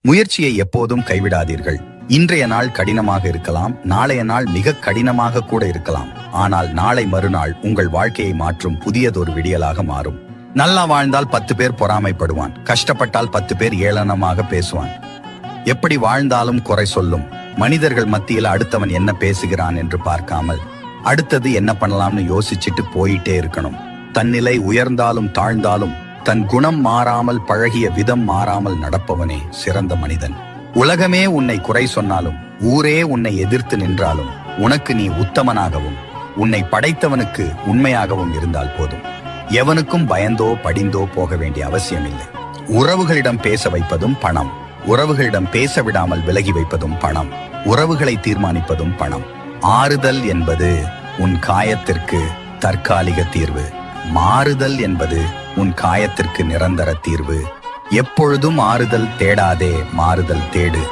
முயற்சியை எப்போதும் கைவிடாதீர்கள். இன்றைய நாள் கடினமாக இருக்கலாம், நாளைய நாள் மிக கடினமாக கூட இருக்கலாம். ஆனால் நாளை மறுநாள் உங்கள் வாழ்க்கையை மாற்றும் புதியதொரு விடியலாக மாறும். நல்லா வாழ்ந்தால் 10 பேர் பொறாமைப்படுவான், கஷ்டப்பட்டால் 10 பேர் ஏளனமாக பேசுவான். எப்படி வாழ்ந்தாலும் குறை சொல்லும் மனிதர்கள் மத்தியில் அடுத்தவன் என்ன பேசுகிறான் என்று பார்க்காமல் அடுத்தது என்ன பண்ணலாம்னு யோசிச்சுட்டு போயிட்டே இருக்கணும். தன்னிலை உயர்ந்தாலும் தாழ்ந்தாலும் தன் குணம் மாறாமல், பழகிய விதம் மாறாமல் நடப்பவனே சிறந்த மனிதன். உலகமே உன்னை குறை சொன்னாலும், ஊரே உன்னை எதிர்த்து நின்றாலும், உனக்கு நீ உத்தமனாகவும் உன்னை படைத்தவனுக்கு உண்மையாகவும் இருந்தால் போதும். எவனுக்கும் பயந்தோ படிந்தோ போக வேண்டிய அவசியமில்லை. உறவுகளிடம் பேச வைப்பதும் பணம், உறவுகளிடம் பேச விடாமல் விலகி வைப்பதும் பணம், உறவுகளை தீர்மானிப்பதும் பணம். ஆறுதல் என்பது உன் காயத்திற்கு தற்காலிக தீர்வு, மாறுதல் என்பது உன் காயத்திற்கு நிரந்தர தீர்வு. எப்பொழுதும் ஆறுதல் தேடாதே, மாறுதல் தேடு.